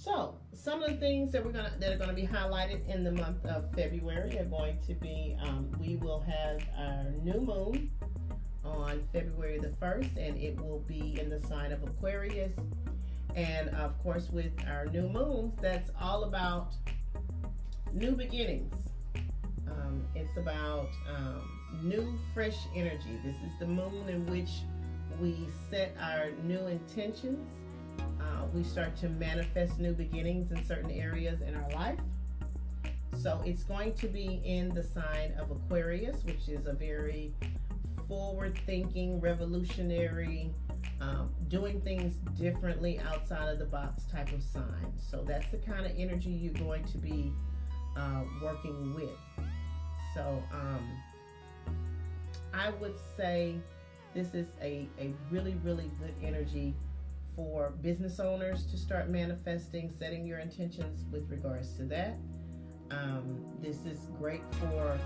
So some of the things that are gonna be highlighted in the month of February are going to be we will have our new moon on February the 1st, and it will be in the sign of Aquarius. And of course, with our new moons, that's all about new beginnings. It's about new, fresh energy. This is the moon in which we set our new intentions. We start to manifest new beginnings in certain areas in our life. So it's going to be in the sign of Aquarius, which is a very forward-thinking, revolutionary, doing things differently outside of the box type of sign. So that's the kind of energy you're going to be working with. So I would say this is a really, really good energy for business owners to start manifesting, setting your intentions with regards to that. This is great for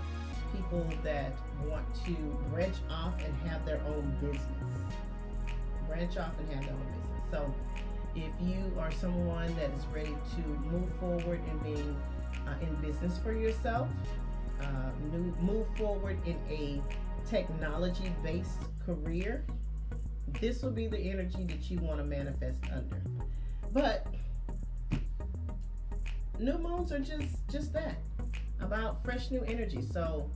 people that want to branch off and have their own business. So if you are someone that is ready to move forward in being in business for yourself, move forward in a technology-based career, this will be the energy that you want to manifest under. But new moons are just that, about fresh new energy. So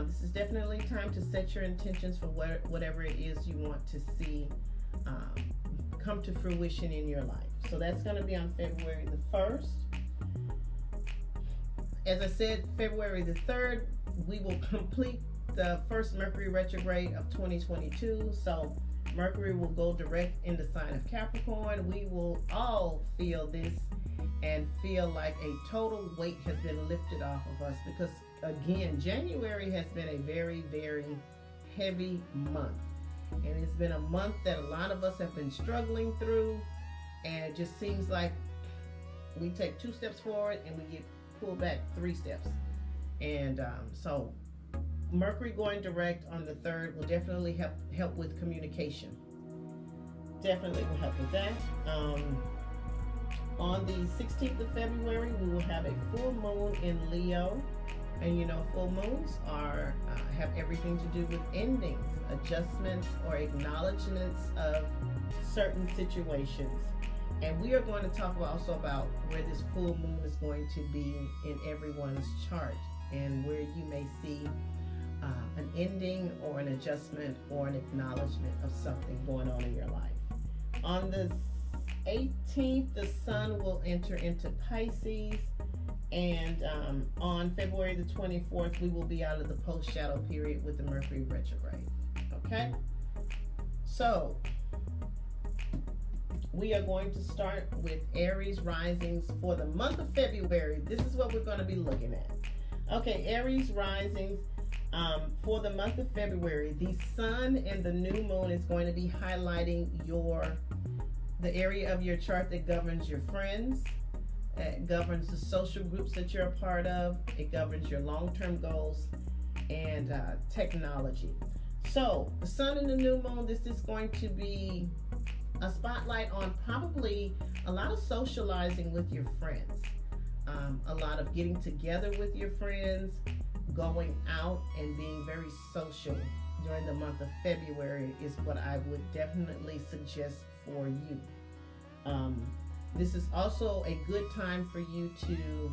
this is definitely time to set your intentions for whatever it is you want to see come to fruition in your life. So that's going to be on February the 1st. As I said, February the 3rd, we will complete the first Mercury Retrograde of 2022. So Mercury will go direct in the sign of Capricorn. We will all feel this and feel like a total weight has been lifted off of us, because again, January has been a very, very heavy month. And it's been a month that a lot of us have been struggling through, and it just seems like we take 2 steps forward and we get pulled back 3 steps. And so Mercury going direct on the 3rd will definitely help with communication. Definitely will help with that. On the 16th of February, we will have a full moon in Leo. And you know, full moons have everything to do with endings, adjustments, or acknowledgments of certain situations. And we are going to talk also about where this full moon is going to be in everyone's chart, and where you may see an ending or an adjustment or an acknowledgement of something going on in your life. On the 18th, the sun will enter into Pisces. And on February the 24th, we will be out of the post-shadow period with the Mercury retrograde. Okay? So, we are going to start with Aries risings for the month of February. This is what we're going to be looking at. Okay, Aries risings for the month of February. The sun and the new moon is going to be highlighting the area of your chart that governs your friends. It governs the social groups that you're a part of. It governs your long-term goals and technology. So the sun and the new moon, this is going to be a spotlight on probably a lot of socializing with your friends. A lot of getting together with your friends, going out and being very social during the month of February is what I would definitely suggest for you. This is also a good time for you to,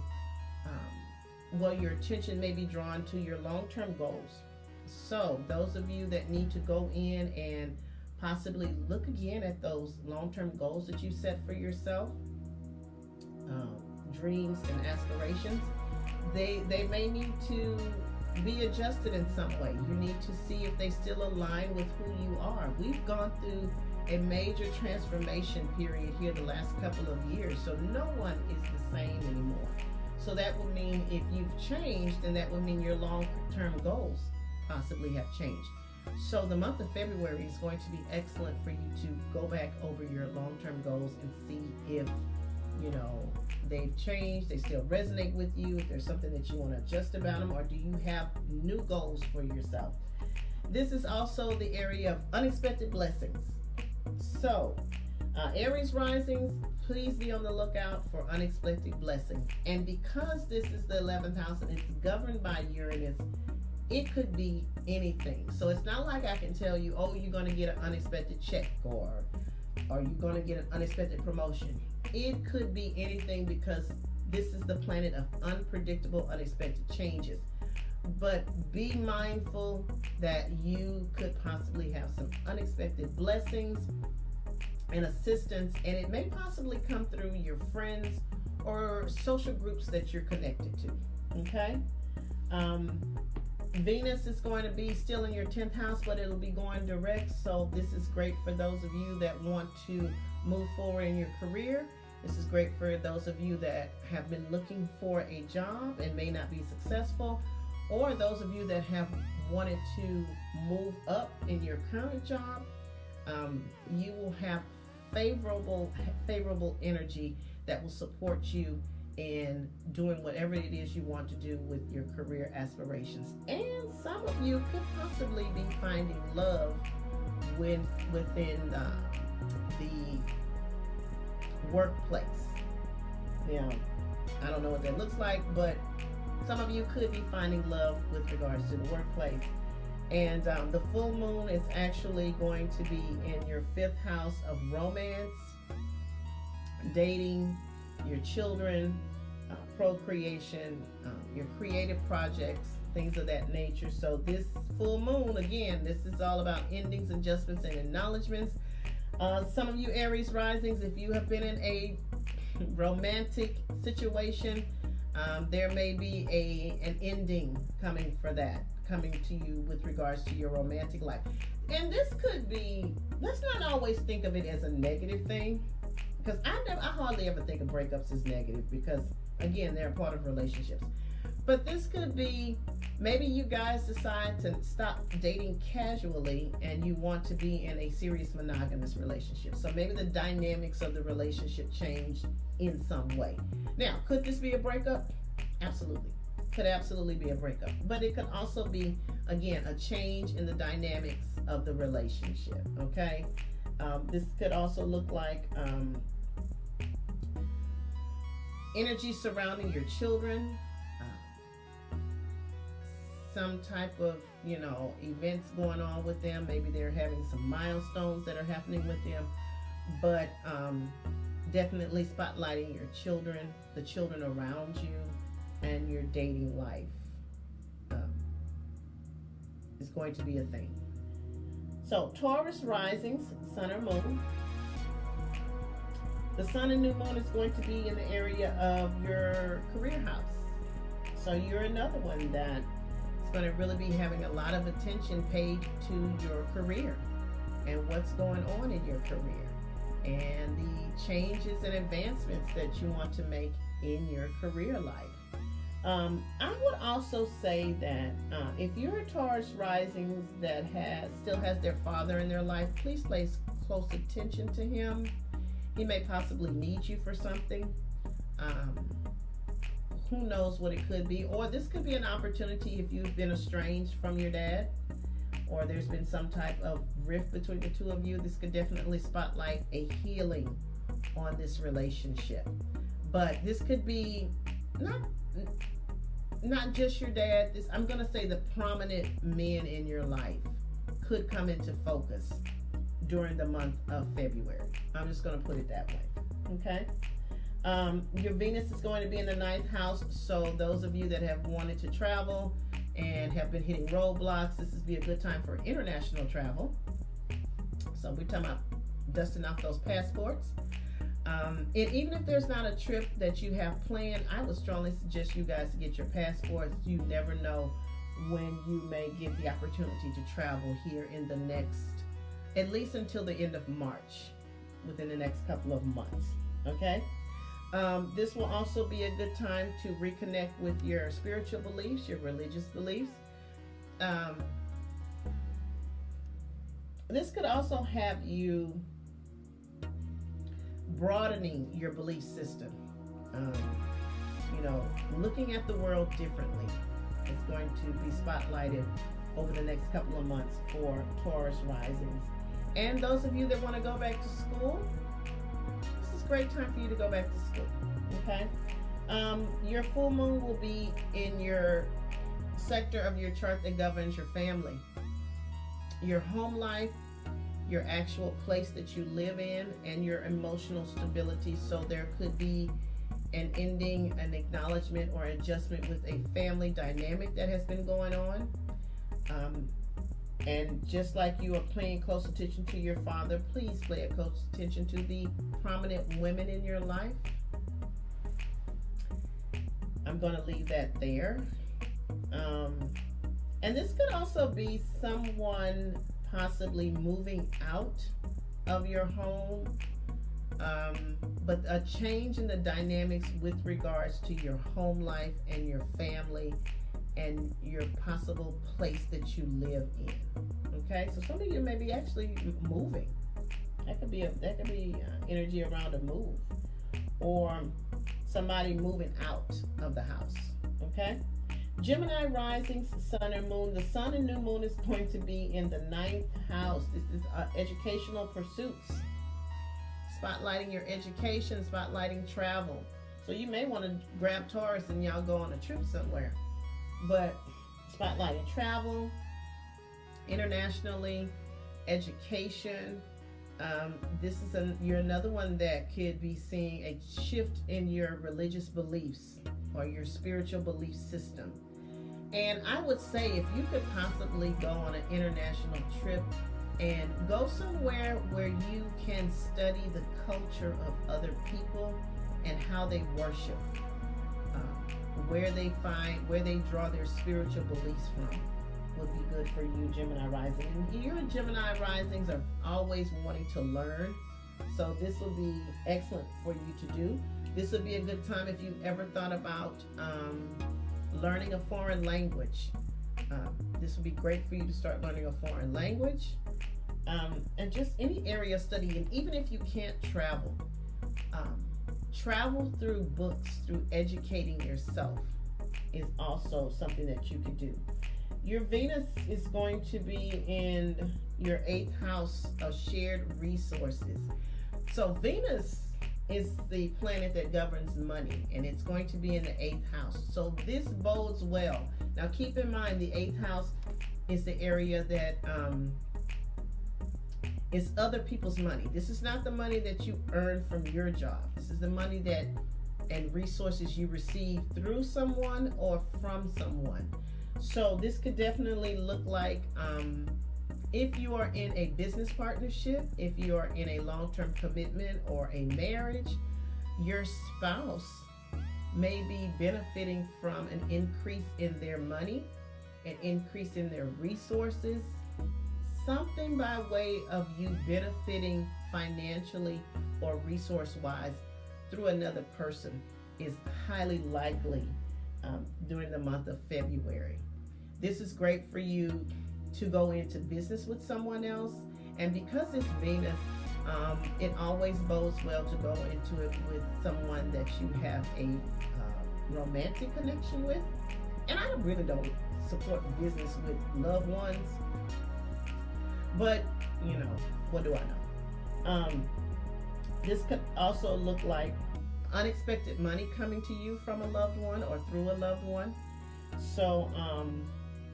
your attention may be drawn to your long-term goals. So those of you that need to go in and possibly look again at those long-term goals that you set for yourself, dreams and aspirations, they may need to be adjusted in some way. You need to see if they still align with who you are. We've gone through a major transformation period here the last couple of years, so no one is the same anymore. So that would mean if you've changed, then that would mean your long-term goals possibly have changed. So the month of February is going to be excellent for you to go back over your long-term goals and see if, they've changed, they still resonate with you, if there's something that you want to adjust about them, or do you have new goals for yourself. This is also the area of unexpected blessings. So Aries risings, please be on the lookout for unexpected blessings. And because this is the 11th house and it's governed by Uranus, it could be anything. So it's not like I can tell you, oh, you're going to get an unexpected check or you're going to get an unexpected promotion. It could be anything because this is the planet of unpredictable, unexpected changes. But be mindful that you could possibly have some unexpected blessings and assistance, and it may possibly come through your friends or social groups that you're connected to. Okay? Venus is going to be still in your 10th house, but it'll be going direct. So this is great for those of you that want to move forward in your career. This is great for those of you that have been looking for a job and may not be successful, or those of you that have wanted to move up in your current job. You will have favorable energy that will support you in doing whatever it is you want to do with your career aspirations. And some of you could possibly be finding love within the workplace. Now, I don't know what that looks like, but some of you could be finding love with regards to the workplace. And the full moon is actually going to be in your 5th house of romance, dating, your children, procreation, your creative projects, things of that nature. So this full moon, again, this is all about endings, adjustments, and acknowledgments. Some of you Aries risings, if you have been in a romantic situation, there may be an ending coming to you with regards to your romantic life. And this could be, let's not always think of it as a negative thing, because I hardly ever think of breakups as negative, because again, they're a part of relationships. But this could be, maybe you guys decide to stop dating casually and you want to be in a serious monogamous relationship. So maybe the dynamics of the relationship changed in some way. Now, could this be a breakup? Absolutely. Could absolutely be a breakup. But it could also be, again, a change in the dynamics of the relationship. Okay? This could also look like energy surrounding your children, some type of, events going on with them. Maybe they're having some milestones that are happening with them, but definitely spotlighting your children, the children around you, and your dating life is going to be a thing. So Taurus risings, sun or moon. The sun and new moon is going to be in the area of your career house. So you're another one that is going to really be having a lot of attention paid to your career and what's going on in your career and the changes and advancements that you want to make in your career life. I would also say that if you're a Taurus rising that still has their father in their life, please pay close attention to him. He may possibly need you for something. Who knows what it could be? Or this could be an opportunity if you've been estranged from your dad, or there's been some type of rift between the two of you. This could definitely spotlight a healing on this relationship. But this could be not just your dad. I'm going to say the prominent men in your life could come into focus during the month of February. I'm just going to put it that way. Okay? Your Venus is going to be in the 9th house, so those of you that have wanted to travel and have been hitting roadblocks, this would be a good time for international travel. So we're talking about dusting off those passports. And even if there's not a trip that you have planned, I would strongly suggest you guys to get your passports. You never know when you may get the opportunity to travel here in the next, at least until the end of March, within the next couple of months. Okay? This will also be a good time to reconnect with your spiritual beliefs, your religious beliefs. This could also have you broadening your belief system. Looking at the world differently is going to be spotlighted over the next couple of months for Taurus risings. And those of you that want to go back to school, great time for you to go back to school. Okay. Your full moon will be in your sector of your chart that governs your family, your home life, your actual place that you live in, and your emotional stability. So there could be an ending, an acknowledgement, or adjustment with a family dynamic that has been going on. And just like you are paying close attention to your father, please pay close attention to the prominent women in your life. I'm going to leave that there. And this could also be someone possibly moving out of your home, but a change in the dynamics with regards to your home life and your family and your possible place that you live in. Okay, so some of you may be actually moving. That could be energy around a move, or somebody moving out of the house. Okay. Gemini rising, sun and moon. The sun and new moon is going to be in the 9th house. This is educational pursuits, spotlighting your education, spotlighting travel. So you may want to grab Taurus and y'all go on a trip somewhere. But spotlighting travel, internationally, education. You're another one that could be seeing a shift in your religious beliefs or your spiritual belief system. And I would say if you could possibly go on an international trip and go somewhere where you can study the culture of other people and how they worship, where they draw their spiritual beliefs from, would be good for you, Gemini rising. And your Gemini risings are always wanting to learn, so this will be excellent for you to do. This would be a good time if you ever thought about learning a foreign language. This would be great for you to start learning a foreign language, and just any area of study. And even if you can't travel, travel through books, through educating yourself is also something that you could do. Your Venus is going to be in your 8th house of shared resources. So Venus is the planet that governs money, and it's going to be in the 8th house. So this bodes well. Now keep in mind, the 8th house is the area that is other people's money. This is not the money that you earn from your job. This is the money that and resources you receive through someone or from someone. So this could definitely look like if you are in a business partnership, if you are in a long-term commitment or a marriage, your spouse may be benefiting from an increase in their money, an increase in their resources, something by way of you benefiting financially or resource-wise through another person is highly likely during the month of February. This is great for you to go into business with someone else, and because it's Venus, it always bodes well to go into it with someone that you have a romantic connection with. And I really don't support business with loved ones, but you know, what do I know? This could also look like unexpected money coming to you from a loved one or through a loved one. So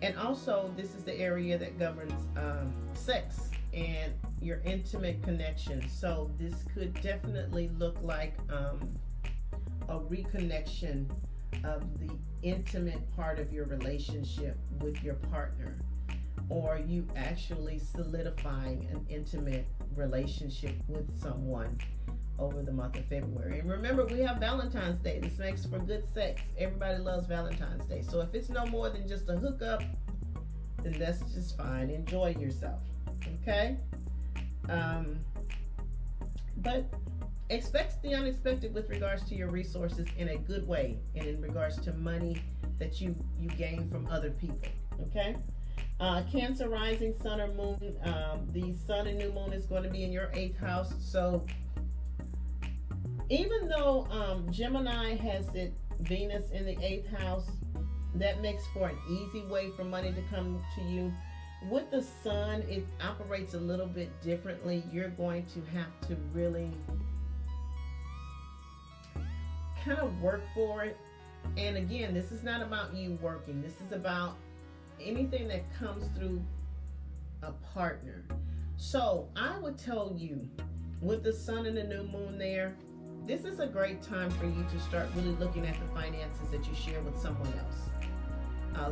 and also this is the area that governs sex and your intimate connection. So this could definitely look like a reconnection of the intimate part of your relationship with your partner, or you actually solidifying an intimate relationship with someone over the month of February. And remember, we have Valentine's Day. This makes for good sex. Everybody loves Valentine's Day. So if it's no more than just a hookup, then that's just fine. Enjoy yourself. Okay? But expect the unexpected with regards to your resources in a good way, and in regards to money that you gain from other people. Okay? Cancer rising, sun or moon. The sun and new moon is going to be in your 8th house. So even though Gemini has Venus in the 8th house, that makes for an easy way for money to come to you. With the sun, it operates a little bit differently. You're going to have to really kind of work for it. And again, this is not about you working. This is about anything that comes through a partner. So I would tell you, with the sun and the new moon there, this is a great time for you to start really looking at the finances that you share with someone else.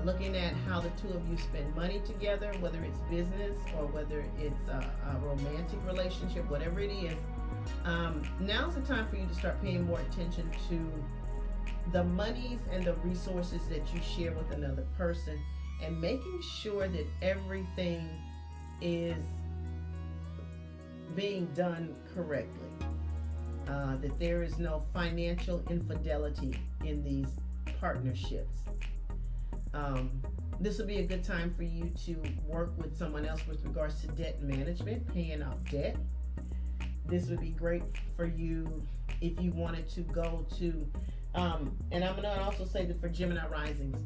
Looking at how the two of you spend money together, whether it's business or whether it's a romantic relationship, whatever it is. Now's the time for you to start paying more attention to the monies and the resources that you share with another person, and making sure that everything is being done correctly. That there is no financial infidelity in these partnerships. This will be a good time for you to work with someone else with regards to debt management, paying off debt. This would be great for you if you wanted to go to, and I'm going to also say that for Gemini risings,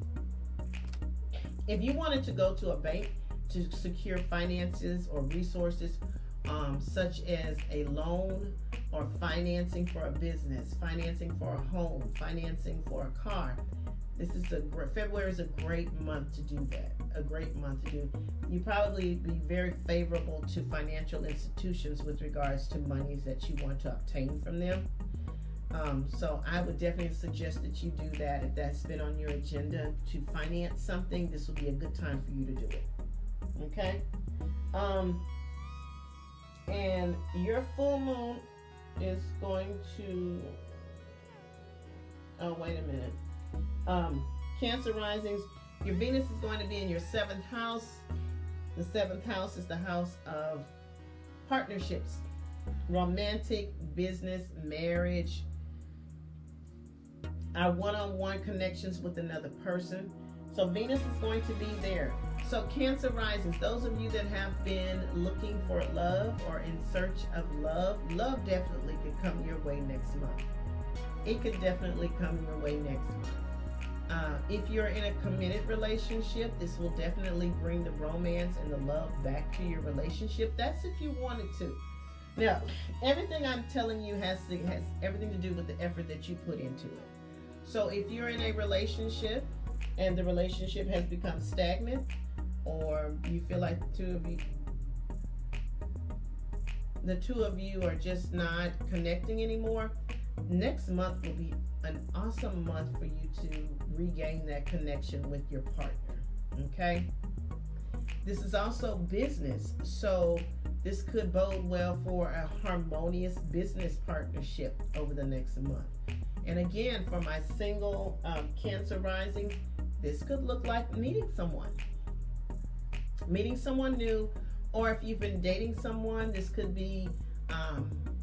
if you wanted to go to a bank to secure finances or resources, such as a loan or financing for a business, financing for a home, financing for a car, this is February is a great month to do that. A great month to do. You probably be very favorable to financial institutions with regards to monies that you want to obtain from them. So I would definitely suggest that you do that. If that's been on your agenda to finance something, this will be a good time for you to do it. Okay? And your full moon is going to, oh, wait a minute. Cancer risings, your Venus is going to be in your 7th house. The 7th house is the house of partnerships, romantic, business, marriage, our one-on-one connections with another person. So Venus is going to be there. So Cancer risings, those of you that have been looking for love or in search of love, love definitely could come your way next month. It could definitely come your way next month. If you're in a committed relationship, this will definitely bring the romance and the love back to your relationship. That's if you wanted to. Now, everything I'm telling you has everything to do with the effort that you put into it. So if you're in a relationship and the relationship has become stagnant, or you feel like the two of you are just not connecting anymore, next month will be an awesome month for you to regain that connection with your partner. Okay? This is also business, so this could bode well for a harmonious business partnership over the next month. And again, for my single Cancer risings, this could look like meeting someone new, or if you've been dating someone, this could be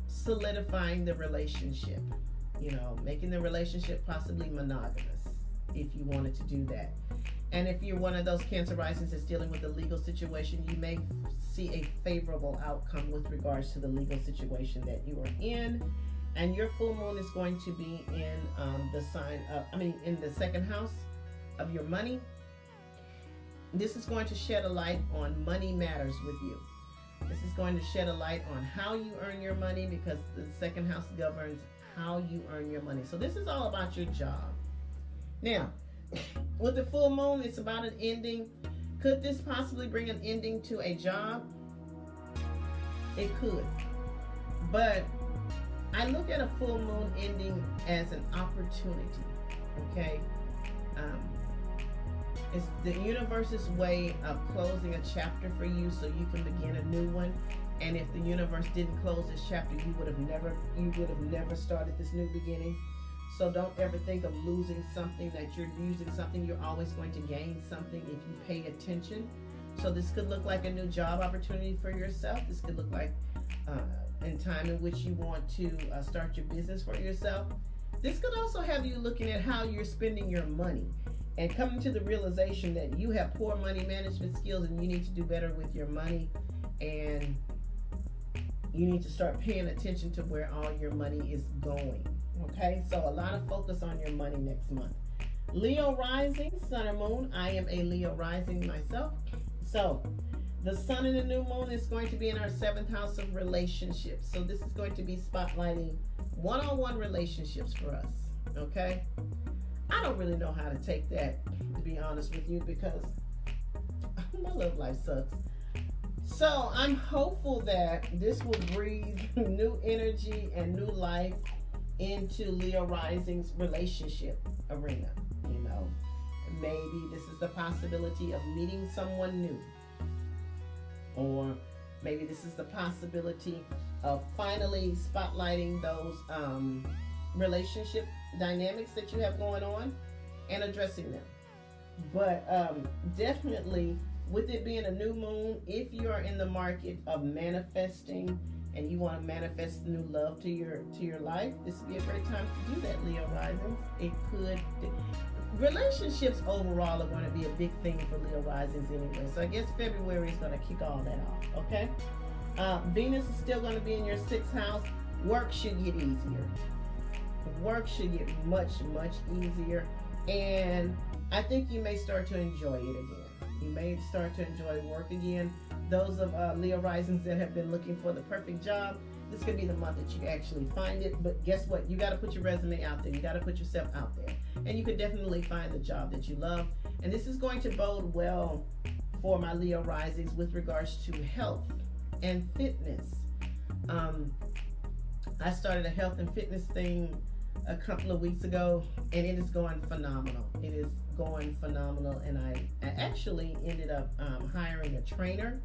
solidifying the relationship, making the relationship possibly monogamous if you wanted to do that. And if you're one of those Cancer risings that's dealing with a legal situation, you may see a favorable outcome with regards to the legal situation that you are in. And your full moon is going to be in in the 2nd house of your money. This is going to shed a light on money matters with you. This is going to shed a light on how you earn your money, because the 2nd house governs how you earn your money. So this is all about your job. Now, with the full moon, it's about an ending. Could this possibly bring an ending to a job? It could. But I look at a full moon ending as an opportunity, okay? It's the universe's way of closing a chapter for you so you can begin a new one. And if the universe didn't close this chapter, you would have never started this new beginning. So don't ever think of losing something, that you're losing something. You're always going to gain something if you pay attention. So this could look like a new job opportunity for yourself. This could look like in time in which you want to start your business for yourself. This could also have you looking at how you're spending your money and coming to the realization that you have poor money management skills and you need to do better with your money, and you need to start paying attention to where all your money is going. Okay, so a lot of focus on your money next month. Leo rising, sun or moon. I am a Leo rising myself. So the sun and the new moon is going to be in our 7th house of relationships. So this is going to be spotlighting one-on-one relationships for us. Okay? I don't really know how to take that, to be honest with you, because my love life sucks. So I'm hopeful that this will breathe new energy and new life into Leo Rising's relationship arena. You know, maybe this is the possibility of meeting someone new, or maybe this is the possibility of finally spotlighting those relationship dynamics that you have going on and addressing them. But definitely, with it being a new moon, if you are in the market of manifesting and you want to manifest new love to your life, this would be a great time to do that, Leo Risings. It could. Relationships overall are going to be a big thing for Leo Risings anyway. So I guess February is going to kick all that off. Okay. Venus is still going to be in your 6th house. Work should get easier. Work should get much easier, and I think you may start to enjoy it again. You may start to enjoy work again. Those of Leo Risings that have been looking for the perfect job, this could be the month that you actually find it. But guess what? You got to put your resume out there. You got to put yourself out there. And you could definitely find the job that you love. And this is going to bode well for my Leo Risings with regards to health and fitness. I started a health and fitness thing a couple of weeks ago, and it is going phenomenal. It is going phenomenal, and I actually ended up hiring a trainer,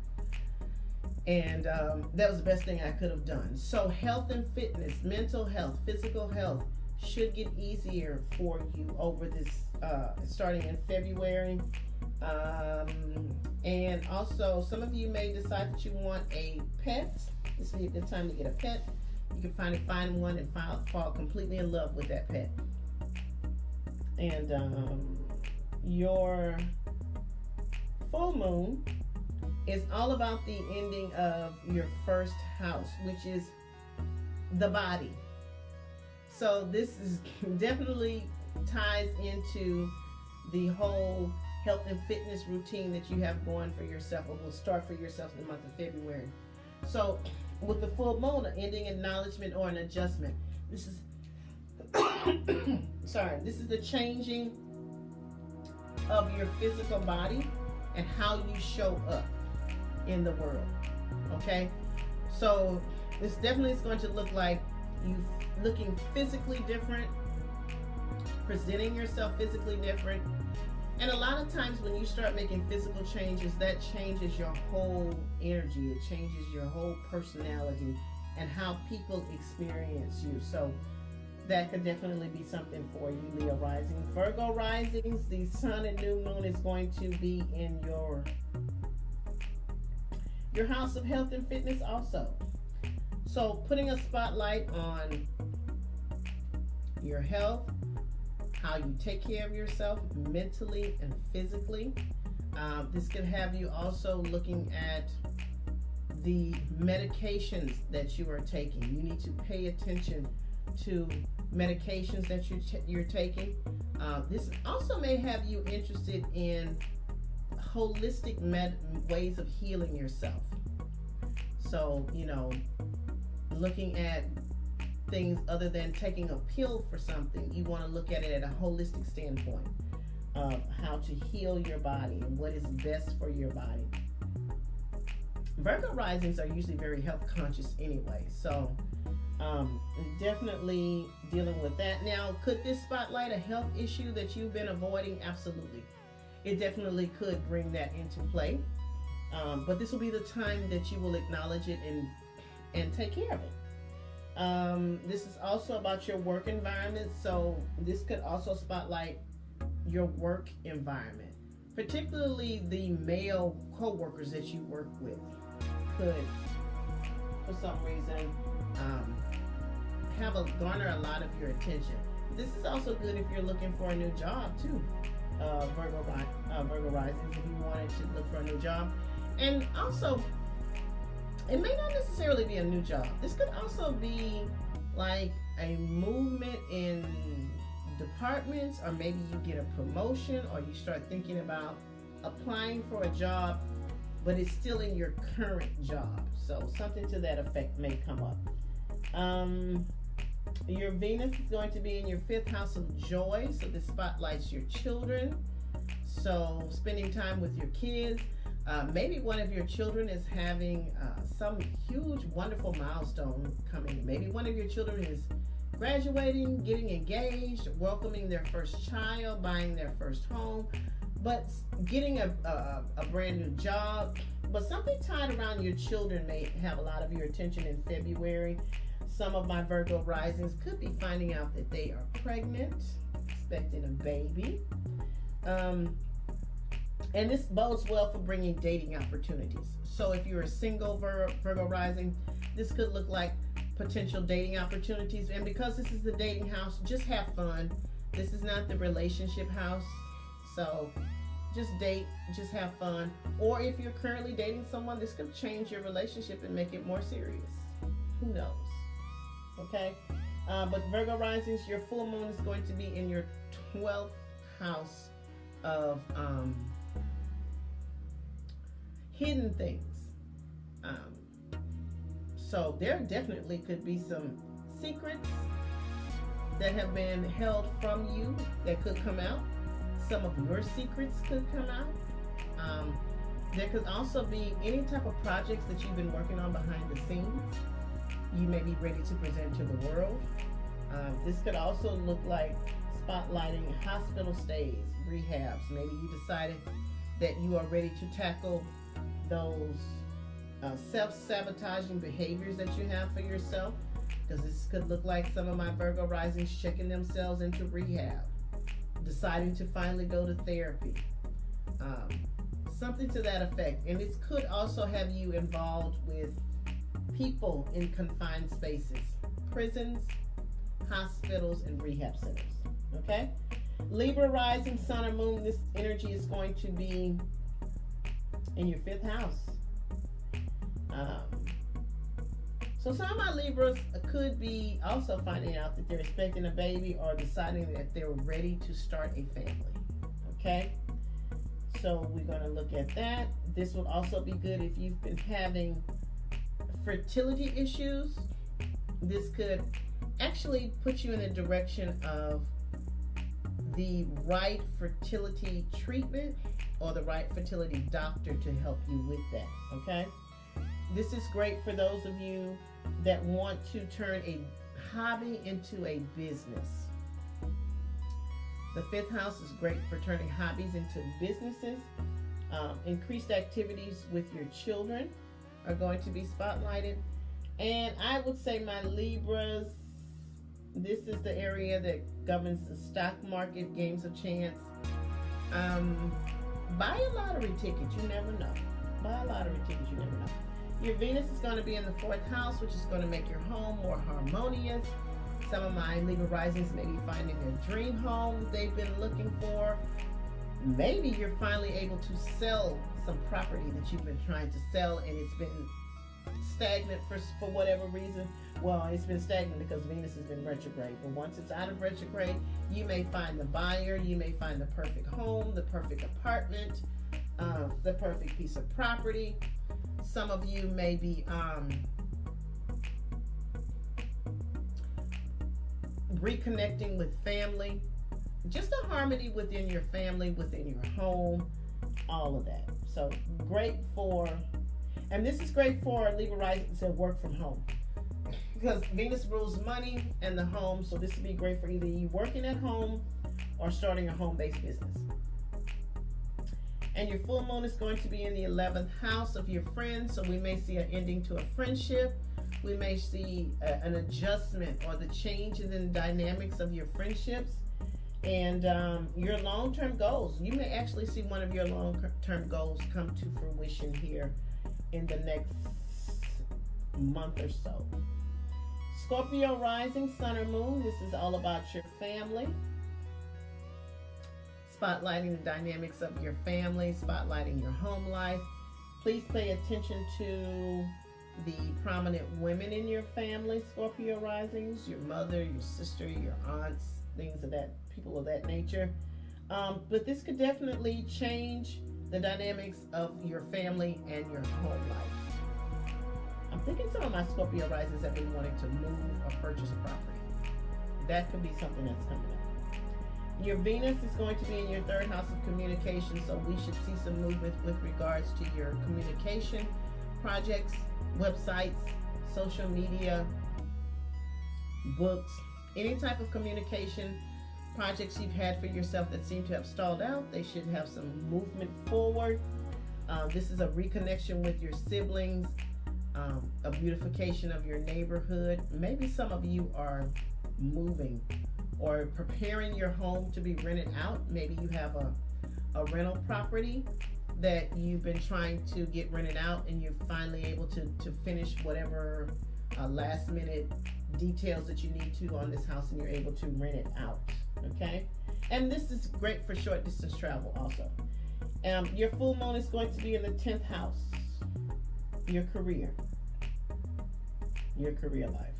and that was the best thing I could have done. So health and fitness, mental health, physical health should get easier for you over this starting in February. And also, some of you may decide that you want a pet. This would be a good time to get a pet. You can finally find one and fall completely in love with that pet. And your full moon is all about the ending of your 1st house, which is the body. So this is definitely ties into the whole health and fitness routine that you have going for yourself, or will start for yourself in the month of February. So with the full moon, an ending, acknowledgement, or an adjustment. This is this is the changing of your physical body and how you show up in the world. Okay? So this definitely is going to look like you looking physically different, presenting yourself physically different. And a lot of times when you start making physical changes, that changes your whole energy. It changes your whole personality and how people experience you. So that could definitely be something for you, Leo Rising. Virgo Risings, the sun and new moon is going to be in your house of health and fitness also. So putting a spotlight on your health, how you take care of yourself mentally and physically. This could have you also looking at the medications that you are taking. You need to pay attention to medications that you're taking. This also may have you interested in holistic ways of healing yourself. So, you know, looking at things other than taking a pill for something. You want to look at it at a holistic standpoint of how to heal your body and what is best for your body. Virgo risings are usually very health conscious anyway, so definitely dealing with that. Now, could this spotlight a health issue that you've been avoiding? Absolutely. It definitely could bring that into play. But this will be the time that you will acknowledge it and take care of it. This is also about your work environment, so this could also spotlight your work environment. Particularly the male co-workers that you work with could, for some reason, garner a lot of your attention. This is also good if you're looking for a new job too, Virgo risings, if you wanted to look for a new job. And also, it may not necessarily be a new job. This could also be like a movement in departments, or maybe you get a promotion, or you start thinking about applying for a job, but it's still in your current job. So something to that effect may come up. Your Venus is going to be in your 5th house of joy, so this spotlights your children. So spending time with your kids. Maybe one of your children is having some huge, wonderful milestone coming. Maybe one of your children is graduating, getting engaged, welcoming their first child, buying their first home, but getting a brand new job. But something tied around your children may have a lot of your attention in February. Some of my Virgo risings could be finding out that they are pregnant, expecting a baby. And this bodes well for bringing dating opportunities. So if you're a single Virgo rising, this could look like potential dating opportunities. And because this is the dating house, just have fun. This is not the relationship house. So just date, just have fun. Or if you're currently dating someone, this could change your relationship and make it more serious. Who knows? Okay? But Virgo risings, your full moon is going to be in your 12th house of hidden things. So there definitely could be some secrets that have been held from you that could come out. Some of your secrets could come out. There could also be any type of projects that you've been working on behind the scenes. You may be ready to present to the world. This could also look like spotlighting hospital stays, rehabs. Maybe you decided that you are ready to tackle those self-sabotaging behaviors that you have for yourself, because this could look like some of my Virgo risings checking themselves into rehab, deciding to finally go to therapy, something to that effect. And this could also have you involved with people in confined spaces, prisons, hospitals, and rehab centers. Okay? Libra rising, sun or moon, this energy is going to be in your 5th house. So some of my Libras could be also finding out that they're expecting a baby or deciding that they're ready to start a family. Okay? So we're going to look at that. This will also be good if you've been having fertility issues. This could actually put you in the direction of the right fertility treatment or the right fertility doctor to help you with that. Okay? This is great for those of you that want to turn a hobby into a business. The 5th house is great for turning hobbies into businesses. Increased activities with your children are going to be spotlighted. And I would say my Libras, this is the area that governs the stock market, games of chance. Buy a lottery ticket, you never know. Buy a lottery ticket, you never know. Your Venus is going to be in the 4th house, which is going to make your home more harmonious. Some of my Libra risings may be finding their dream home they've been looking for. Maybe you're finally able to sell some property that you've been trying to sell and it's been stagnant for whatever reason. Well, it's been stagnant because Venus has been retrograde. But once it's out of retrograde, you may find the buyer, you may find the perfect home, the perfect apartment, the perfect piece of property. Some of you may be reconnecting with family, just a harmony within your family, within your home, all of that. So great for, and this is great for Libra risings that work from home, because Venus rules money and the home. So this would be great for either you working at home or starting a home-based business. And your full moon is going to be in the 11th house of your friends. So we may see an ending to a friendship. We may see an adjustment or the change in the dynamics of your friendships and your long-term goals. You may actually see one of your long-term goals come to fruition here in the next month or so. Scorpio rising, sun or moon, this is all about your family. Spotlighting the dynamics of your family, spotlighting your home life. Please pay attention to the prominent women in your family, Scorpio risings, your mother, your sister, your aunts, things of that, people of that nature. But this could definitely change the dynamics of your family and your home life. I'm thinking some of my Scorpio risings have been wanting to move or purchase property. that could be something that's coming up. Your Venus is going to be in your third house of communication, so we should see some movement with regards to your communication projects, websites, social media, books, any type of communication projects you've had for yourself that seem to have stalled out. They should have some movement forward. This is a reconnection with your siblings, a beautification of your neighborhood. Maybe some of you are moving or preparing your home to be rented out. Maybe you have a rental property that you've been trying to get rented out, and you're finally able to finish whatever last minute details that you need to on this house, and you're able to rent it out. Okay, and this is great for short distance travel also. Your full moon is going to be in the 10th house, your career life.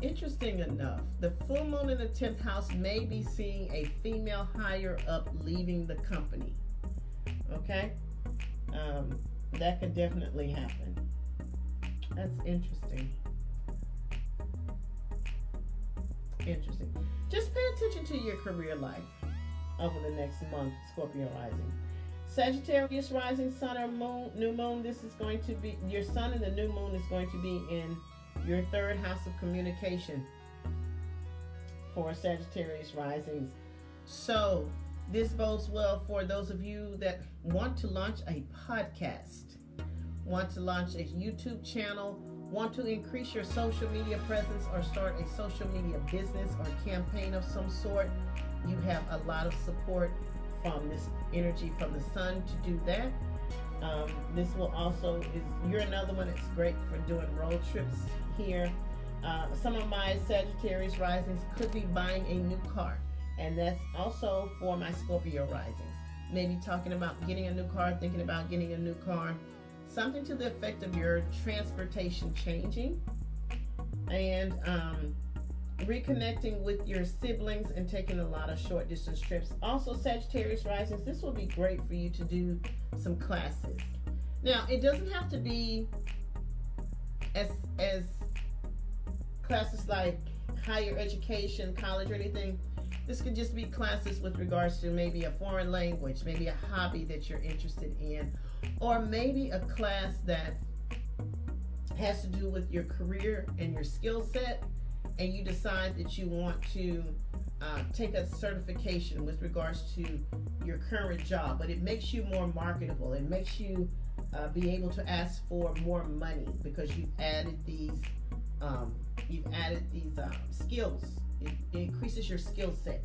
Interesting enough, the full moon in the 10th house may be seeing a female higher up leaving the company. Okay, that could definitely happen. That's interesting. Just pay attention to your career life over the next month, Scorpio rising. Sagittarius rising, sun or moon, new moon. This is going to be your sun, and the new moon is going to be in your third house of communication for Sagittarius risings. So this bodes well for those of you that want to launch a podcast, want to launch a YouTube channel, want to increase your social media presence, or start a social media business or campaign of some sort. You have a lot of support from this energy from the sun to do that. This will also, you're another one that's great for doing road trips here. Some of my Sagittarius risings could be buying a new car, and that's also for my Scorpio risings. Maybe talking about getting a new car, thinking about getting a new car, something to the effect of your transportation changing, and reconnecting with your siblings and taking a lot of short distance trips. Also, Sagittarius risings, this will be great for you to do some classes. Now, it doesn't have to be as classes like higher education, college, or anything. This could just be classes with regards to maybe a foreign language, maybe a hobby that you're interested in, or maybe a class that has to do with your career and your skill set, and you decide that you want to take a certification with regards to your current job, but it makes you more marketable. It makes you be able to ask for more money because you've added these skills. It increases your skill set.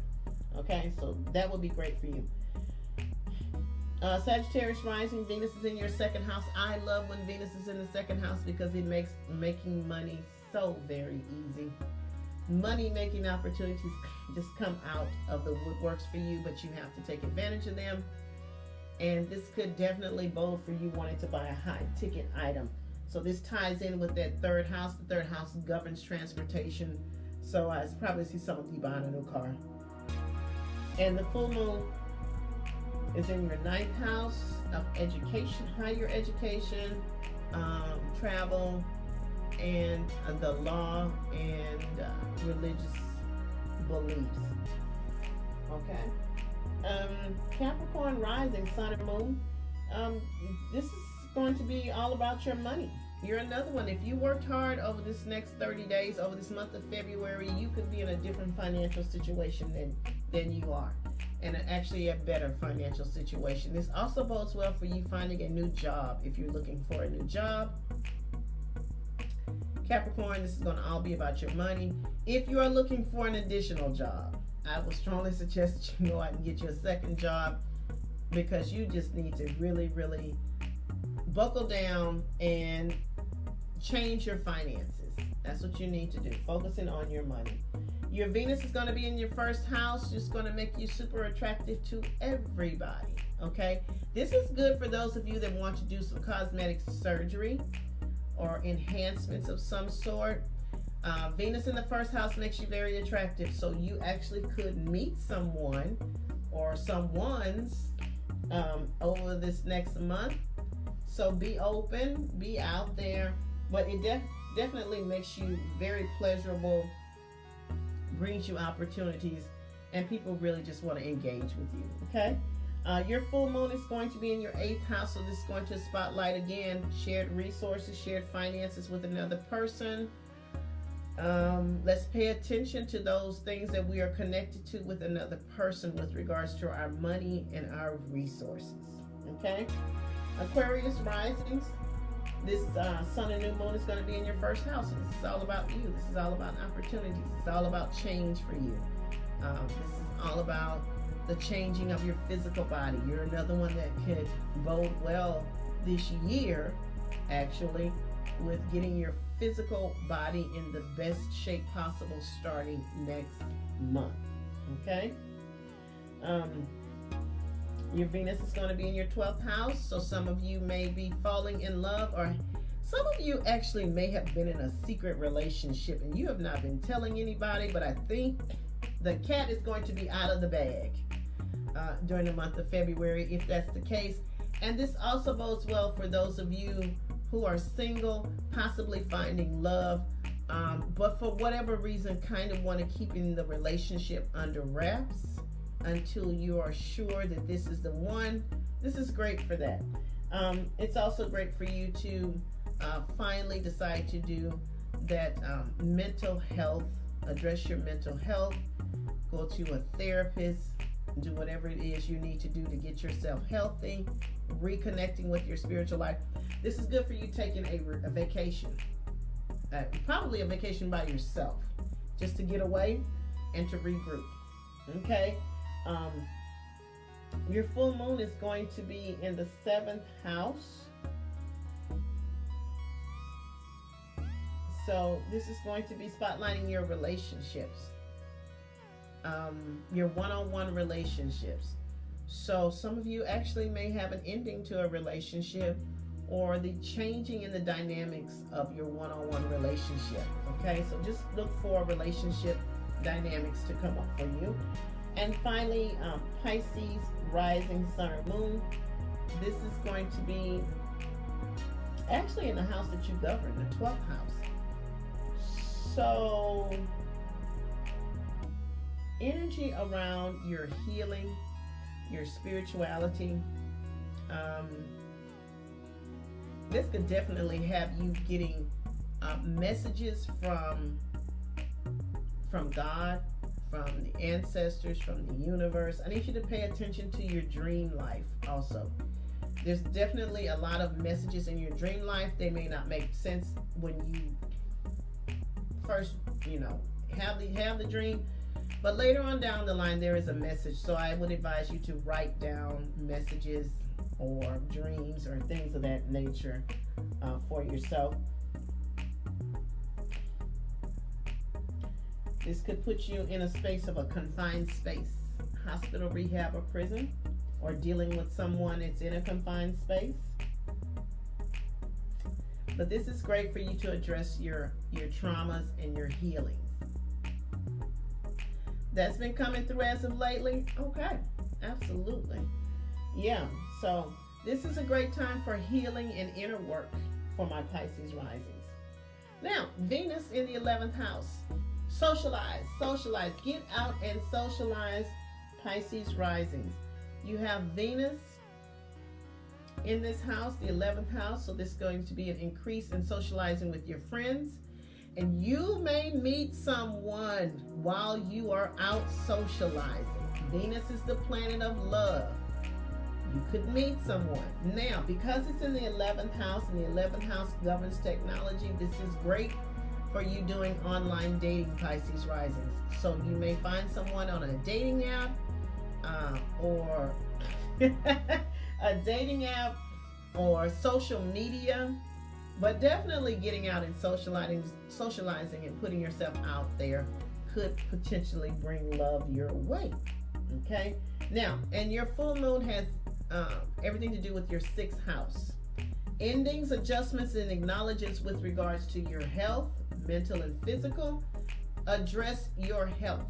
Okay, so that would be great for you. Sagittarius rising, Venus is in your second house. I love when Venus is in the second house because it makes making money so very easy. Money making opportunities just come out of the woodworks for you, but you have to take advantage of them. And this could definitely bode for you wanting to buy a high ticket item. So this ties in with that third house. The third house governs transportation. So I probably see some of you buying a new car. And the full moon is in your 9th house of education, higher education, travel, and the law and religious beliefs. Okay. Capricorn rising, sun and moon. This is going to be all about your money. You're another one. If you worked hard over this next 30 days, over this month of February, you could be in a different financial situation than you are, and actually a better financial situation. This also bodes well for you finding a new job if you're looking for a new job. Capricorn, this is going to all be about your money. If you are looking for an additional job, I would strongly suggest that you go out and get you a second job, because you just need to really, really buckle down and change your finances. That's what you need to do, focusing on your money. Your Venus is going to be in your first house, just going to make you super attractive to everybody. Okay, this is good for those of you that want to do some cosmetic surgery or enhancements of some sort. Venus in the first house makes you very attractive, so you actually could meet someone or someone's over this next month. So be open, be out there, but it definitely makes you very pleasurable brings you opportunities, and people really just want to engage with you. Okay. Your full moon is going to be in your 8th house, so this is going to spotlight again shared resources, shared finances with another person. Let's pay attention to those things that we are connected to with another person with regards to our money and our resources. Okay. Aquarius risings. This sun and new moon is going to be in your 1st house. So this is all about you. This is all about opportunities. It's all about change for you. This is all about the changing of your physical body. You're another one that could bode well this year, actually, with getting your physical body in the best shape possible starting next month. Okay. Your Venus is going to be in your 12th house, so some of you may be falling in love, or some of you actually may have been in a secret relationship and you have not been telling anybody, but I think the cat is going to be out of the bag during the month of February, if that's the case. And this also bodes well for those of you who are single, possibly finding love, but for whatever reason kind of want to keep in the relationship under wraps until you are sure that this is the one. This is great for that. It's also great for you to finally decide to do that mental health, address your mental health, go to a therapist, do whatever it is you need to do to get yourself healthy, reconnecting with your spiritual life. This is good for you taking a vacation, probably a vacation by yourself, just to get away and to regroup. Okay. Your full moon is going to be in the 7th house. So this is going to be spotlighting your relationships, your one-on-one relationships. So some of you actually may have an ending to a relationship, or the changing in the dynamics of your one-on-one relationship. Okay, so just look for relationship dynamics to come up for you. And finally, Pisces rising, sun or moon. This is going to be actually in the house that you govern, the 12th house. So energy around your healing, your spirituality. This could definitely have you getting messages from God, from the ancestors, from the universe. I need you to pay attention to your dream life also. There's definitely a lot of messages in your dream life. They may not make sense when you first, have the dream, but later on down the line there is a message. So I would advise you to write down messages or dreams or things of that nature for yourself. This could put you in a space of a confined space, hospital, rehab, or prison, or dealing with someone that's in a confined space. But this is great for you to address your traumas and your healings. That's been coming through as of lately? Okay, absolutely. Yeah, so this is a great time for healing and inner work for my Pisces risings. Now, Venus in the 11th house. Socialize, get out and socialize, Pisces risings. You have Venus in this house, the 11th house, so this is going to be an increase in socializing with your friends, and you may meet someone while you are out socializing. Venus is the planet of love. You could meet someone. Now, because it's in the 11th house, and the 11th house governs technology, this is great for you doing online dating, Pisces risings. So you may find someone on a dating app, or a dating app or social media, but definitely getting out and socializing and putting yourself out there could potentially bring love your way. Okay, now, and your full moon has everything to do with your 6th house. Endings, adjustments, and acknowledgments with regards to your health, mental and physical. Address your health.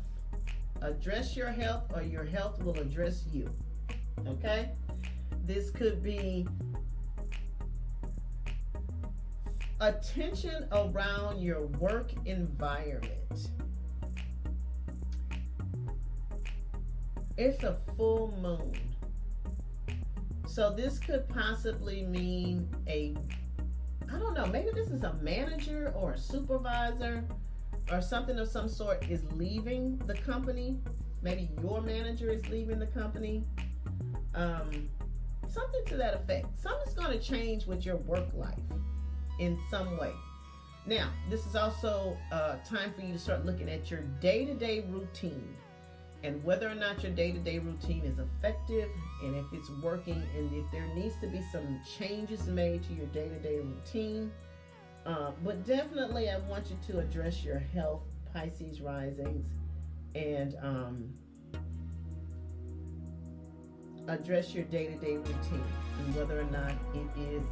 Address your health, or your health will address you. Okay? This could be attention around your work environment. It's a full moon. So this could possibly mean I don't know, maybe this is a manager or a supervisor or something of some sort is leaving the company. Maybe your manager is leaving the company. Something to that effect. Something's going to change with your work life in some way. Now, this is also time for you to start looking at your day-to-day routine and whether or not your day-to-day routine is effective and if it's working, and if there needs to be some changes made to your day-to-day routine. But definitely I want you to address your health, Pisces risings, and address your day-to-day routine and whether or not it is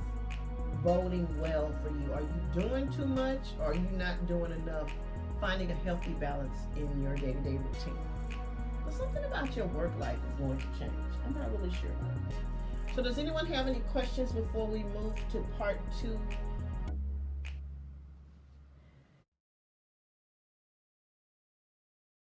boding well for you. Are you doing too much, or are you not doing enough? Finding a healthy balance in your day-to-day routine. But something about your work life is going to change. I'm not really sure about that. So does anyone have any questions before we move to part 2